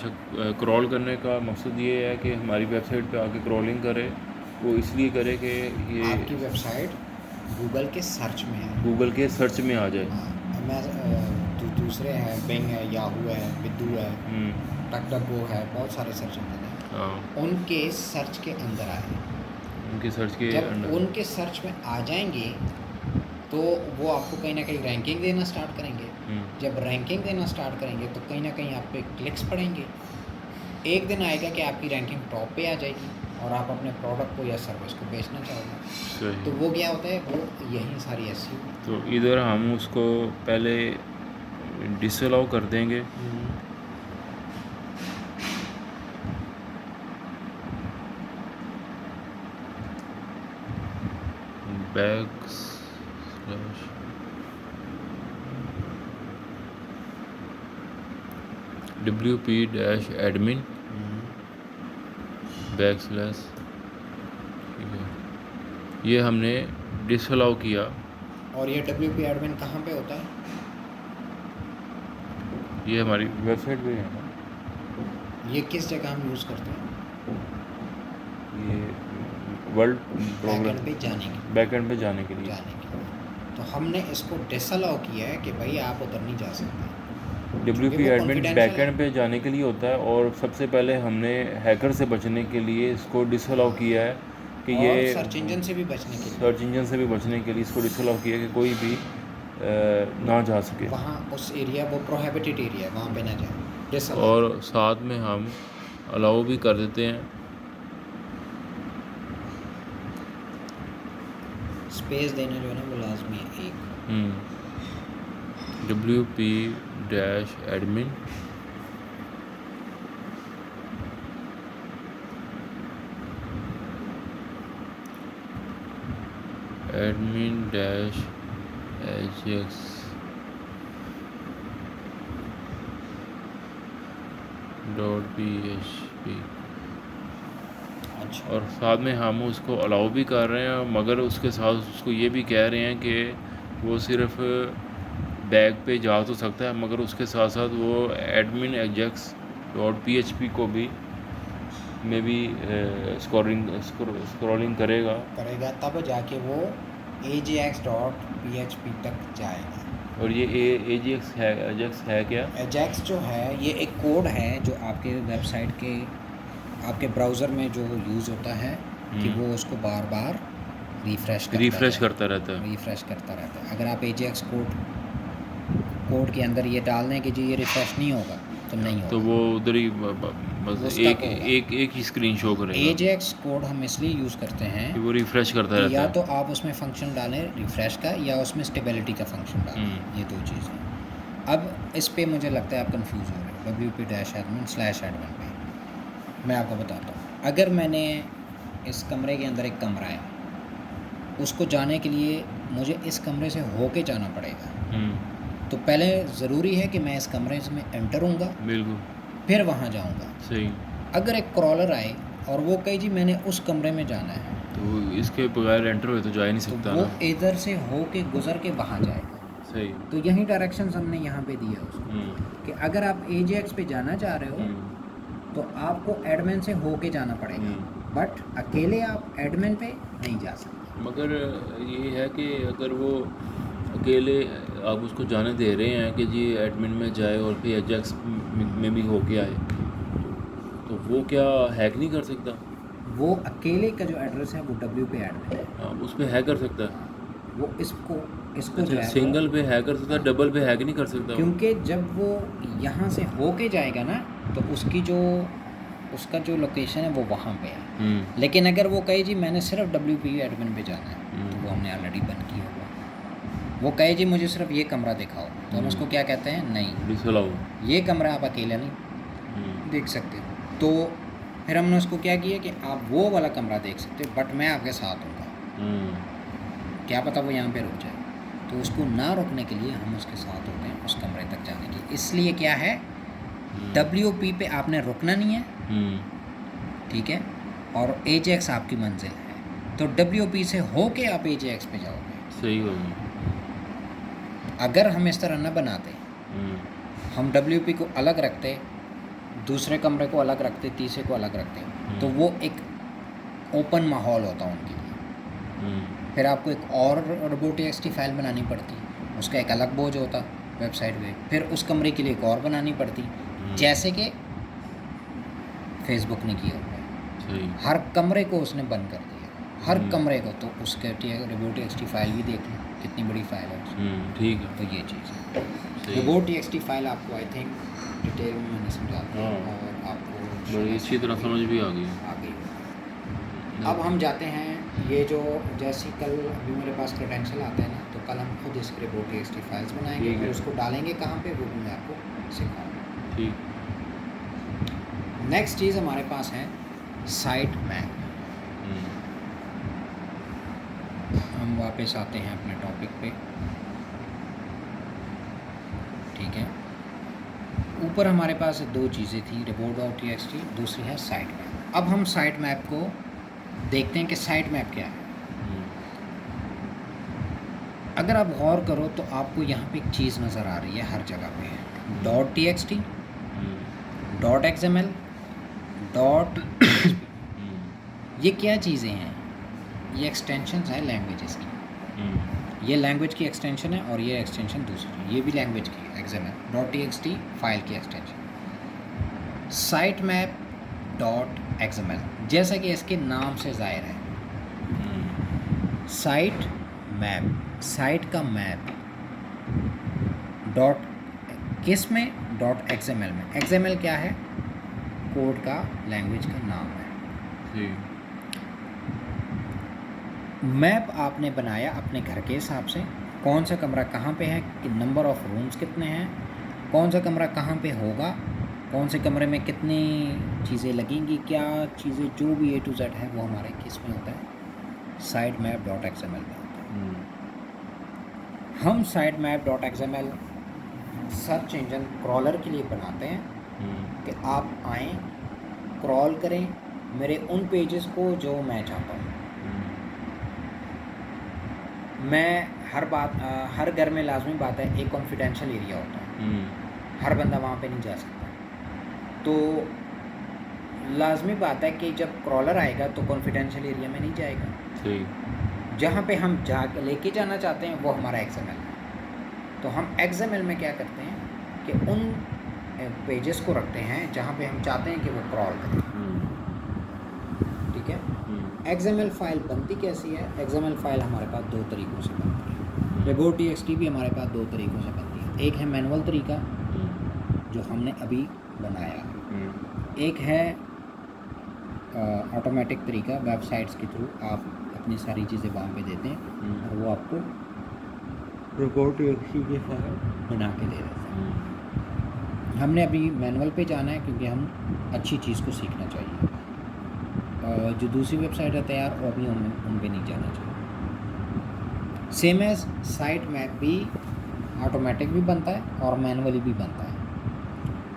अच्छा, क्रॉल करने का मकसद ये है कि हमारी वेबसाइट पे आके क्रॉलिंग करे। वो इसलिए करे कि ये आपकी वेबसाइट गूगल के सर्च में है। गूगल के सर्च में आ जाए। हाँ, दूसरे हैं, बिंग है, याहू है, बिद्दू है, डकडकगो है, बहुत सारे सर्च इंजन हैं, हाँ, उनके सर्च के अंदर आए। उनके सर्च के जब अंडर। उनके सर्च में आ जाएंगे तो वो आपको कहीं ना कहीं रैंकिंग देना स्टार्ट करेंगे। जब रैंकिंग देना स्टार्ट करेंगे तो कहीं ना कहीं आप पे क्लिक्स पड़ेंगे। एक दिन आएगा कि आपकी रैंकिंग टॉप पे आ जाएगी और आप अपने प्रोडक्ट को या सर्विस को बेचना चाहोगे। तो सही। वो क्या होता है, वो यही सारी ऐसी तो इधर हम उसको पहले डिसअलाउ कर देंगे। Back slash WP-admin back slash, ठीक है, ये हमने डिसअलाउ किया। और ये WP एडमिन कहाँ पे होता है? ये हमारी वेबसाइट पे है ना, ये किस जगह हम यूज़ करते हैं? ये वर्ल्ड बैकएंड प्रोग्राम पे जाने के बैकएंड पे जाने के लिए। तो हमने इसको डिसअलाउ किया है कि भाई आप उधर नहीं जा सकते, क्योंकि वो WP-admin कॉन्फिडेंशियल है। बैकएंड पे जाने के लिए होता है, और सबसे पहले हमने हैकर से बचने के लिए इसको डिसअलाउ किया है कि ये और सर्च इंजन से भी बचने के लिए सर्च इंजन से भी बचने के लिए इसको डिसअलाउ किया कि कोई भी ना जा सके। वहाँ उस एरिया, वो प्रोहिबिटेड एरिया है, वहाँ पे ना जाए, डिसअलाउ। और साथ में हम अलाउ भी कर देते हैं। स्पेस देना जो है ना वो लाजमी है एक। WP-admin -ajax .php, अच्छा, और साथ में हम उसको अलाउ भी कर रहे हैं, मगर उसके साथ उसको ये भी कह रहे हैं कि वो सिर्फ बैग पे जा तो सकता है, मगर उसके साथ साथ वो एडमिन एजेक्स .php को भी में भी स्क्रॉलिंग करेगा। तब जाके वो ajax.php तक जाएगा। और ये एजेक्स है क्या? एजैक्स जो है ये एक कोड है जो आपके वेबसाइट के, आपके ब्राउज़र में जो यूज़ होता है कि वो उसको बार बार रिफ़्रेश करता रहता है। करता रहता है। अगर आप एजेक्स कोड के अंदर ये डाल दें कि जी ये रिफ़्रेश नहीं होगा तो नहीं तो होगा, वो उधर ही बस वो स्टक एक होगा। एक ही स्क्रीन शो करेगा एजेक्स कोड हम इसलिए यूज़ करते हैं कि वो रिफ्रेश करता कि रहता या है। तो आप उसमें फ़ंक्शन डालें रिफ़्रेश का, या उसमें स्टेबिलिटी का फ़ंक्शन डालें, ये दो चीज़ें। अब इस पे मुझे लगता है आप कंफ्यूज हो रहे हो, WP-admin/admin पे। मैं आपको बताता हूँ, अगर मैंने इस कमरे के अंदर एक कमरा है, उसको जाने के लिए मुझे इस कमरे से होके जाना पड़ेगा। तो पहले ज़रूरी है कि मैं इस कमरे में एंटर होऊंगा, बिल्कुल फिर वहाँ जाऊँगा। सही। अगर एक क्रॉलर आए और वो कहे जी मैंने उस कमरे में जाना है, तो इसके बगैर एंटर हुए तो जा ही नहीं तो सकता वो ना। इधर से होके गुज़र के वहाँ जाएगा। सही। तो यही डायरेक्शंस हमने यहाँ पे दिया उसको कि अगर आप AJAX पे जाना चाह रहे हो तो आपको एडमिन से होके जाना पड़ेगा, बट अकेले आप एडमिन पे नहीं जा सकते। मगर ये है कि अगर वो अकेले आप उसको जाने दे रहे हैं कि जी एडमिन में जाए और फिर एजेक्स में भी होके आए, तो वो क्या हैक नहीं कर सकता? वो अकेले का जो एड्रेस है वो WP एडमिन है। हाँ, उस पर हैक कर सकता है। वो इसको जो अच्छा, है वो, सिंगल पे हैक कर सकता है, डबल पे हैक नहीं कर सकता वो। क्योंकि जब वो यहाँ से होके जाएगा ना तो उसका जो लोकेशन है वो वहाँ पे है। लेकिन अगर वो कहे जी मैंने सिर्फ WP एडमिन पे जाना है, तो वो हमने ऑलरेडी बंद किया हुआ। वो कहे जी मुझे सिर्फ ये कमरा दिखाओ, तो हम उसको क्या कहते हैं, नहीं डिसअलाउ। ये कमरा आप अकेला नहीं देख सकते। तो फिर हमने उसको क्या किया कि आप वो वाला कमरा देख सकते हो, बट मैं आपके साथ हूँगा, क्या पता वो यहाँ पे रुक जाए। तो उसको ना रोकने के लिए हम उसके साथ होते हैं उस कमरे तक जाने की। इसलिए क्या है, WP पे आपने रुकना नहीं है, ठीक है, और AJAX आपकी मंजिल है। तो WP से होके आप AJAX पे जाओगे। सही होगा। अगर हम इस तरह ना बनाते, हम WP को अलग रखते, दूसरे कमरे को अलग रखते, तीसरे को अलग रखते, तो वो एक ओपन माहौल होता उनके लिए। फिर आपको एक और robo.txt फाइल बनानी पड़ती, उसका एक अलग बोझ होता वेबसाइट पे, फिर उस कमरे के लिए एक और बनानी पड़ती, जैसे कि फेसबुक ने किया हुआ है। हर कमरे को उसने बंद कर दिया, हर कमरे को। तो उसके robo.txt फाइल भी देख लो कितनी बड़ी फाइल है उसमें। ठीक है, तो ये चीज़ है। robo.txt फाइल आपको आई थिंक डिटेल में मैंने समझा दिया और आपको बड़ी अच्छी तरह समझ भी आ गई। अब हम जाते हैं, ये जो जैसे कल अभी मेरे पास क्रेडेंशियल आता है ना, तो कल हम खुद इस robo.txt फाइल्स बनाएंगे और उसको डालेंगे कहाँ पे, वो भी मैं आपको सिखाऊंगा। ठीक। नेक्स्ट चीज़ हमारे पास है साइट मैप। हम वापस आते हैं अपने टॉपिक पे। ठीक है, ऊपर हमारे पास दो चीज़ें थी, robo.txt, दूसरी है साइट मैप। अब हम साइट मैप को देखते हैं कि साइट मैप क्या है। अगर आप गौर करो तो आपको यहाँ पे एक चीज़ नज़र आ रही है हर जगह पे, .txt, .xml, .php। ये क्या चीज़ें हैं? ये एक्सटेंशंस हैं लैंग्वेजेस की। ये लैंग्वेज की एक्सटेंशन है और ये एक्सटेंशन दूसरी, ये भी लैंग्वेज की है, XML .txt फाइल की एक्सटेंशन। साइट मैप .xml, जैसा कि इसके नाम से ज़ाहिर है, साइट मैप, साइट का मैप, डॉट किस में, .xml में। XML क्या है? कोड का, लैंग्वेज का नाम है। मैप आपने बनाया अपने घर के हिसाब से, कौन सा कमरा कहाँ पे है, कि नंबर ऑफ़ रूम्स कितने हैं, कौन सा कमरा कहाँ पे होगा, कौन से कमरे में कितनी चीज़ें लगेंगी, क्या चीज़ें, जो भी A to Z है वो हमारे किस में होता है, साइट मैप .xml में होता है। हम site map .xml search engine crawler के लिए बनाते हैं कि आप आएँ, क्रॉल करें मेरे उन पेजेस को जो मैं चाहता हूँ। मैं हर घर में लाजमी बात है एक कॉन्फिडेंशियल एरिया होता है, हर बंदा वहाँ पे नहीं जा सकता। तो लाजमी बात है कि जब क्रॉलर आएगा तो कॉन्फिडेंशियल एरिया में नहीं जाएगा। जहाँ पे हम लेके जाना चाहते हैं वो हमारा XML है। तो हम XML में क्या करते हैं कि उन पेजेस को रखते हैं जहाँ पे हम चाहते हैं कि वो क्रॉल करें। ठीक है, XML फाइल बनती कैसी है? XML फाइल हमारे पास दो तरीक़ों से बनती है। robo.txt भी हमारे पास दो तरीक़ों से बनती है। एक है मैनुअल तरीका जो हमने अभी बनाया, एक है ऑटोमेटिक तरीका, वेबसाइट्स के थ्रू आप अपनी सारी चीज़ें वहाँ पे देते हैं और वो आपको robo.txt के फाइल बना के दे देते हैं। हमने अभी मैनुअल पे जाना है क्योंकि हम अच्छी चीज़ को सीखना चाहिए। जो दूसरी वेबसाइट है तैयार, वो अभी उन पे नहीं जाना चाहिए। सेम एज साइट मैप भी ऑटोमेटिक भी बनता है और मैनुअली भी बनता है।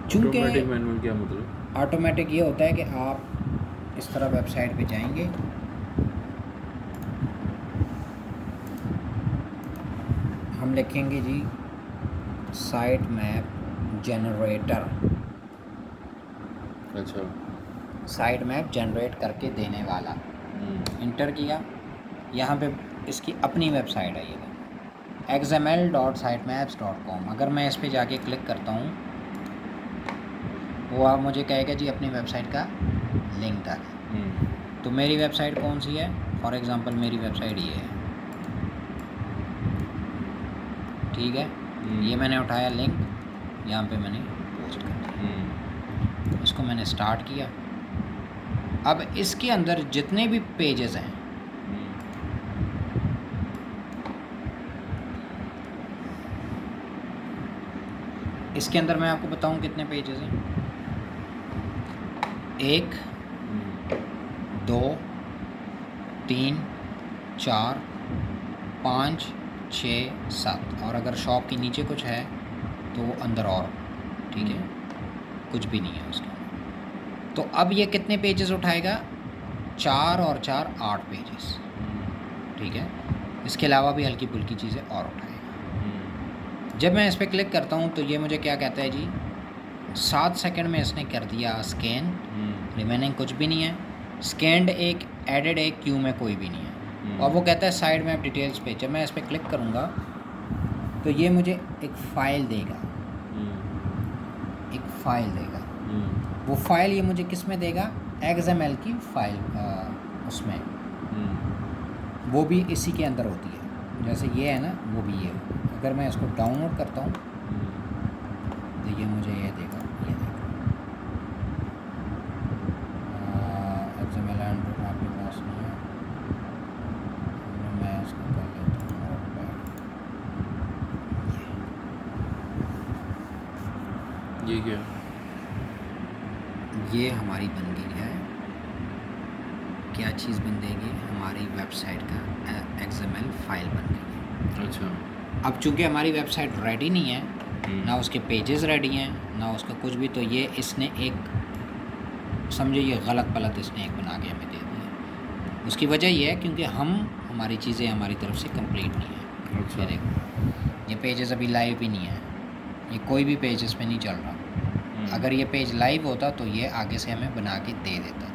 चूँकि ऑटोमेटिक मैनुअल क्या मतलब? ऑटोमेटिक ये होता है कि आप इस तरह वेबसाइट पे जाएंगे, हम लिखेंगे जी साइट मैप जनरेटर। अच्छा, साइट मैप जनरेट करके देने वाला, इंटर किया, यहाँ पे इसकी अपनी वेबसाइट है ये xml.sitemaps.com। अगर मैं इस पे जाके क्लिक करता हूँ वो आप मुझे कहेगा जी अपनी वेबसाइट का लिंक डालें। तो मेरी वेबसाइट कौन सी है? फॉर एग्ज़ाम्पल मेरी वेबसाइट ये है। ठीक है, ये मैंने उठाया लिंक, यहाँ पे मैंने पोस्ट कर दिया, इसको मैंने स्टार्ट किया। अब इसके अंदर जितने भी पेजेस हैं, इसके अंदर मैं आपको बताऊं कितने पेजेस हैं। 1 2 3 4 5 6 7, और अगर शॉप के नीचे कुछ है तो वो अंदर और, ठीक है, कुछ भी नहीं है उसके। तो अब ये कितने पेजेस उठाएगा? 4 और 4 8 पेजेस। ठीक है, इसके अलावा भी हल्की फुल्की चीज़ें और उठाएगा। जब मैं इस पर क्लिक करता हूँ तो ये मुझे क्या कहता है जी, 7 सेकंड में इसने कर दिया स्कैन, रिमेनिंग कुछ भी नहीं है, स्कैंड एक, एडेड एक, क्यू में कोई भी नहीं है। और वो कहता है साइड मैप डिटेल्स पे, जब मैं इस पर क्लिक करूँगा तो ये मुझे एक फ़ाइल देगा, एक फ़ाइल देगा। वो फाइल ये मुझे किस में देगा, XML की फ़ाइल उसमें, वो भी इसी के अंदर होती है, जैसे ये है ना, वो भी ये। अगर मैं इसको डाउनलोड करता हूँ तो ये मुझे ये देगा, ये देगा XML एंड्रॉइड आपके पास नहीं है, मैं इसको कर लेता हूँ नोटपैड। ये क्या, ये हमारी बन गई है, क्या चीज़ बन देगी, हमारी वेबसाइट का XML फाइल बन गई है। अच्छा, अब चूंकि हमारी वेबसाइट रेडी नहीं है, ना उसके पेजेस रेडी हैं, ना उसका कुछ भी, तो ये इसने एक, समझो ये गलत पलत इसने एक बना के हमें दे दिया। उसकी वजह ये है क्योंकि हमारी चीज़ें हमारी तरफ से कंप्लीट नहीं है। अच्छा, ये देखो, ये पेजेस अभी लाइव भी नहीं है, ये कोई भी पेजेस पे नहीं चल रहा। अगर ये पेज लाइव होता तो ये आगे से हमें बना के दे देता।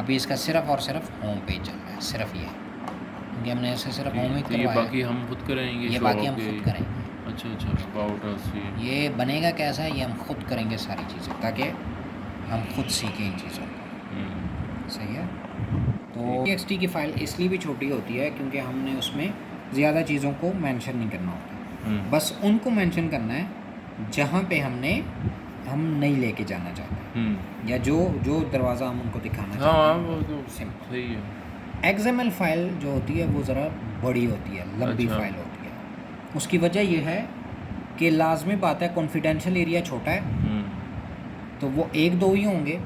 अभी इसका सिर्फ और सिर्फ होम पेज चल रहा है, सिर्फ ये, क्योंकि हमने ऐसे सिर्फ होम ही तो ये करवाया। बाकी हम खुद करेंगे, ये बाकी हम खुद करेंगे। अच्छा अच्छा, अबाउट अस ये बनेगा कैसा है, ये हम खुद करेंगे सारी चीज़ें, ताकि हम खुद सीखें इन चीज़ों को। सही है। तो TXT की फ़ाइल इसलिए भी छोटी होती है क्योंकि हमने उसमें ज़्यादा चीज़ों को मेंशन नहीं करना होता, बस उनको मेंशन करना है जहाँ पे हम नहीं लेके जाना चाहते, या जो दरवाज़ा हम उनको दिखाना चाहते हैं। वो तो सही है। XML फाइल जो होती है वो ज़रा बड़ी होती है, लंबी अच्छा। फाइल होती है। उसकी वजह यह है कि लाजमी बात है, कॉन्फिडेंशियल एरिया छोटा है तो वो 1-2 ही होंगे,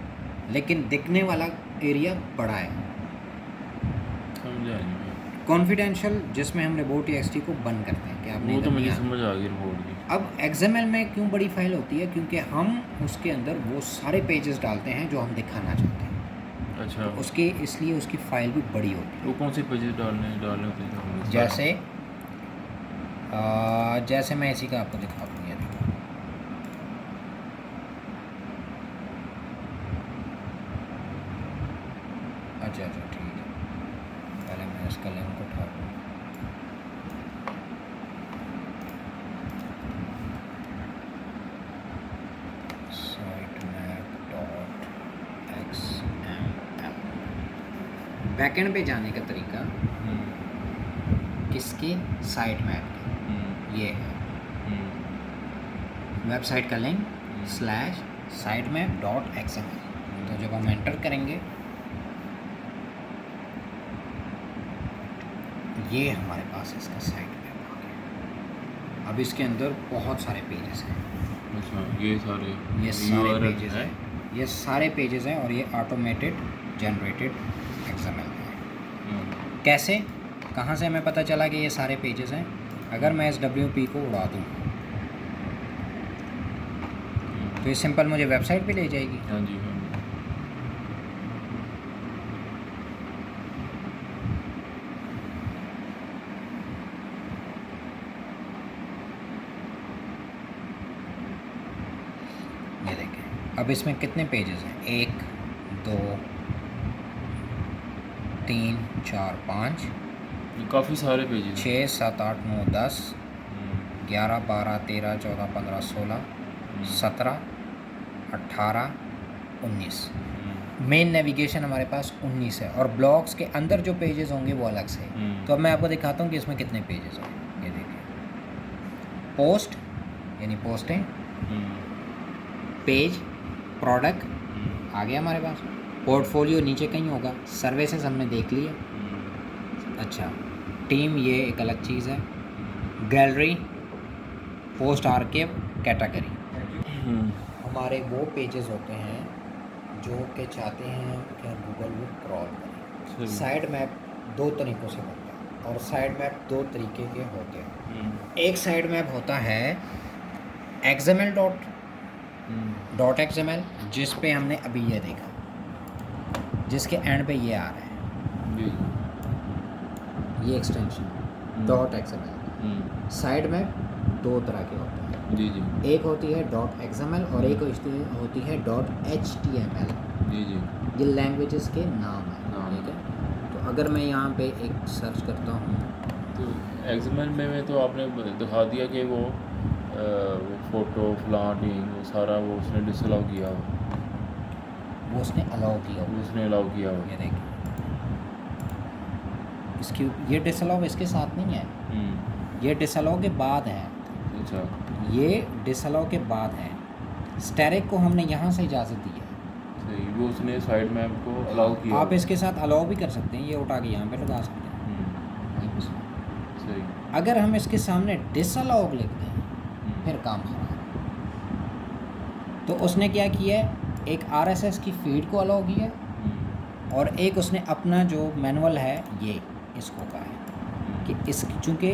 लेकिन दिखने वाला एरिया बड़ा है। समझा, कॉन्फिडेंशियल जिसमें हम रिपोर्ट.txt को बंद करते हैं कि आपने वो तो इधर मुझे नहीं आना। समझ आ गई रिपोर्ट की। अब XML में क्यों बड़ी फाइल होती है, क्योंकि हम उसके अंदर वो सारे पेजेस डालते हैं जो हम दिखाना चाहते हैं। अच्छा, तो उसके इसलिए उसकी फ़ाइल भी बड़ी होती है। वो कौन से पेजेस डालने होते हैं? जैसे मैं इसी का आपको दिखा दूँ, ये देखो, अच्छा ठीक है, पहले मैं इसका लिंक उठा दूँ। बैकएंड पे जाने का तरीका किसकी, साइट मैप की, ये है वेबसाइट का लिंक /sitemap.xml। तो जब हम एंटर करेंगे ये हमारे पास इसका साइट मैप आ गया। अब इसके अंदर बहुत सारे पेजेस हैं। अच्छा, ये सारे पेजेस हैं, ये सारे पेजेस हैं, और ये ऑटोमेटेड जनरेटेड XML है। कैसे, कहाँ से हमें पता चला कि ये सारे पेजेस हैं? अगर मैं इस WP को उड़ा दूँ तो ये सिंपल मुझे वेबसाइट पे ले जाएगी। हाँ जी, हाँ। ये देखें, अब इसमें कितने पेजेस हैं, 1 2 3 4 5, काफ़ी सारे पेजेस 6 7 8 9 10 11 12 13 14 15 16 17 18 19। मेन नेविगेशन हमारे पास 19 है, और ब्लॉग्स के अंदर जो पेजेस होंगे वो अलग से। तो अब मैं आपको दिखाता हूँ कि इसमें कितने पेजेस हैं। ये देखिए, पोस्ट यानी पोस्टें, पेज, प्रोडक्ट आ गया हमारे पास, पोर्टफोलियो नीचे कहीं होगा, सर्विसेज हमने देख लिया। अच्छा, टीम ये एक अलग चीज़ है, गैलरी, पोस्ट आर्काइव, कैटेगरी। हमारे वो पेजेस होते हैं जो कि चाहते हैं कि गूगल वो क्रॉल करें। साइड मैप 2 तरीक़ों से बनता है, और साइड मैप 2 तरीके के होते हैं। एक साइड मैप होता है XML.xml, जिस पे हमने अभी ये देखा, जिसके एंड पे ये आ रहा है, ये एक्सटेंशन .xml। साइड मैप 2 तरह के होते हैं, जी जी एक होती है .xml और एक होती है .html। जी जी ये लैंग्वेजेस के नाम हैं, नाम। ठीक है। तो अगर मैं यहाँ पे एक सर्च करता हूँ, तो एक्सएमएल में तो आपने दिखा दिया कि वो वो फ़ोटो फलां ढींग वो सारा वो उसने डिसअलाउ किया हो, वो उसने अलाउ किया वो हुआ उसने अलाउ किया हो। है। ये देखिए, इसकी ये डिसअलाउ इसके साथ नहीं है, ये डिसअलाउ के बाद है। अच्छा ये डिसअलाउ के बाद है। स्टैरिक को हमने यहाँ से इजाज़त दी है। सही, वो उसने साइड मैप को अलाउ किया आप हो। इसके साथ अलाउ भी कर सकते हैं, ये उठा के यहाँ पे लगा सकते हैं। हम्म, सही। अगर हम इसके सामने डिसअलाउ लिख दें फिर काम खराब। तो उसने क्या किया है, एक आरएसएस की फीड को अलाउ किया और एक उसने अपना जो मैनुअल है ये इसको कहा है कि इस, चूँकि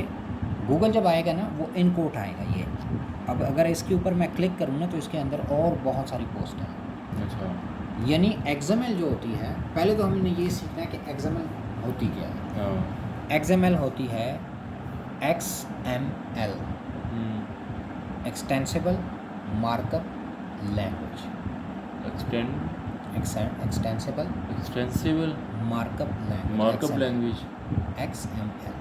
गूगल जब आएगा ना वो इनको उठाएगा ये। अब अगर इसके ऊपर मैं क्लिक करूँ ना तो इसके अंदर और बहुत सारी पोस्ट हैं। अच्छा यानी XML जो होती है, पहले तो हमने ये सीखना है कि XML होती क्या है। हाँ XML होती है XML, extensible markup language. Extensible markup language XML।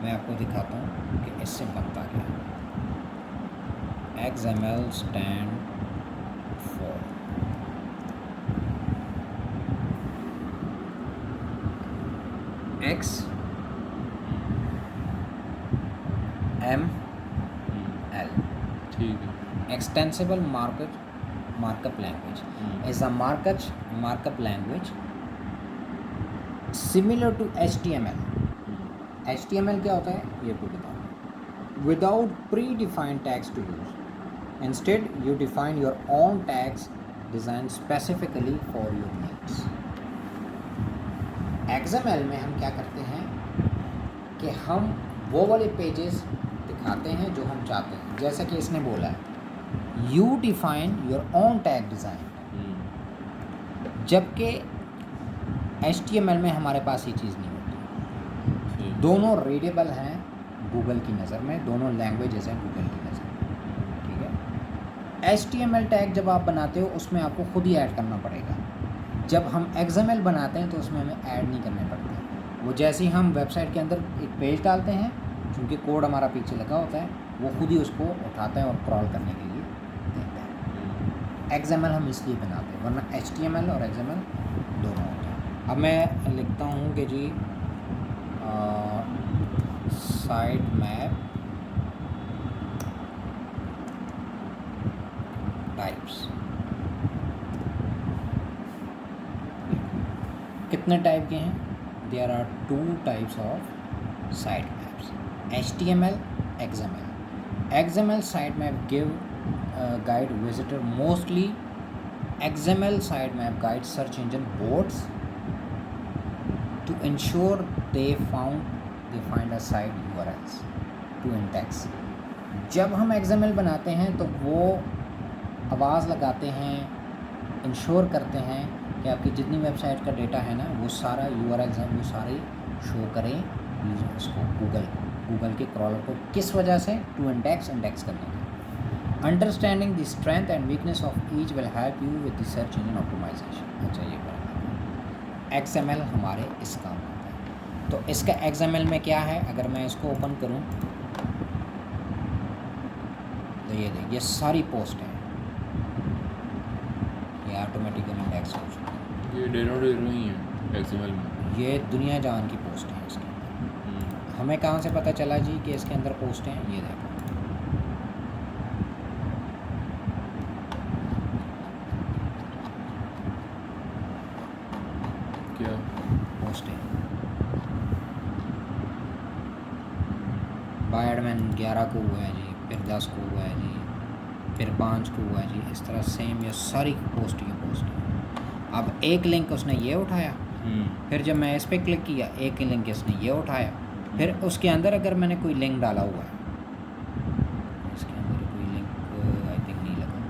मैं आपको दिखाता हूँ कि इससे बनता क्या है। XML स्टैंड फॉर XML, ठीक है। extensible markup language is a markup language similar to HTML। HTML क्या होता है ये आपको बताऊँ। Without predefined tags to use, instead you define your own tags designed specifically for your needs। XML में हम क्या करते हैं कि हम वो वाले पेजेस दिखाते हैं जो हम चाहते हैं, जैसा कि इसने बोला है you define your own tag design, जबकि HTML में हमारे पास ये चीज़ नहीं होती। दोनों रीडेबल हैं गूगल की नज़र में, दोनों लैंग्वेजेस हैं गूगल की नज़र में, ठीक है। HTML टैग जब आप बनाते हो उसमें आपको खुद ही ऐड करना पड़ेगा। जब हम XML बनाते हैं तो उसमें हमें ऐड नहीं करने पड़ते। वो जैसे ही हम वेबसाइट के अंदर एक पेज डालते हैं, क्योंकि कोड हमारा पीछे लगा होता है, वो खुद ही उसको उठाता है और क्रॉल करने के लिए देता है। XML हम इसलिए बनाते हैं, वरना HTML और XML दोनों होते हैं। अब मैं लिखता हूँ कि जी साइट मैप टाइप्स, कितने टाइप के हैं? There are 2 types of site maps, HTML, XML। XML site map give guide visitor mostly, XML sitemap guides search engine boards to ensure they find a site URLs to index। जब हम XML बनाते हैं तो वो आवाज़ लगाते हैं, ensure करते हैं कि आपकी जितनी वेबसाइट का डेटा है ना वो सारा URLs हैं वो सारे शो करें यूजर्स को, गूगल के क्रॉलर को। किस वजह से? टू इंडेक्स करने के। Understanding the strength and weakness of each will help you with the search engine optimisation. अच्छा ये बात, XML हमारे इस काम आता है। तो इसका XML में क्या है, अगर मैं इसको ओपन करूं तो ये देखिए ये सारी पोस्ट हैं, ये ऑटोमेटिकली इंडेक्स हो चुकी है। ये डेनो ही है XML में, ये दुनिया जान की पोस्ट हैं इसके अंदर। हमें कहाँ से पता चला जी कि इसके अंदर पोस्ट हैं? ये देखो, क्या पोस्ट है। बायडमैन 11 को हुआ है जी, फिर 10 को हुआ है जी, फिर 5 को हुआ है जी। इस तरह सेम ये सारी पोस्ट है। अब एक लिंक उसने ये उठाया, फिर जब मैं इस पर क्लिक किया एक लिंक इसने ये उठाया, फिर उसके अंदर अगर मैंने कोई लिंक डाला हुआ है, इसके अंदर कोई लिंक आई थिंक नहीं लगा,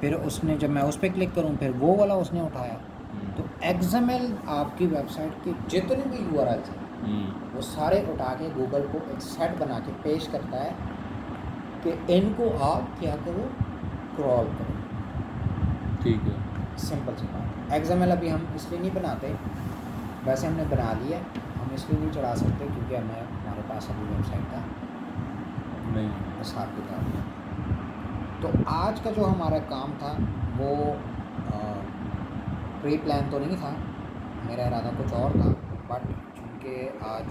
फिर उसने जब मैं उस पर क्लिक करूँ फिर वो वाला उसने उठाया, तो XML आपकी वेबसाइट के जितने भी URLs हैं वो सारे उठा के गूगल को एक सेट बना के पेश करता है कि इनको आप क्या करो, क्रॉल करो। ठीक है, सिंपल सी बात। XML अभी हम इसलिए नहीं बनाते, वैसे हमने बना लिया, हम इसलिए नहीं चढ़ा सकते क्योंकि हमारे पास अभी वेबसाइट का नहीं हिसाब किताब है। तो आज का जो हमारा काम था वो प्री प्लान तो नहीं था, मेरा इरादा कुछ और था, बट चूँकि आज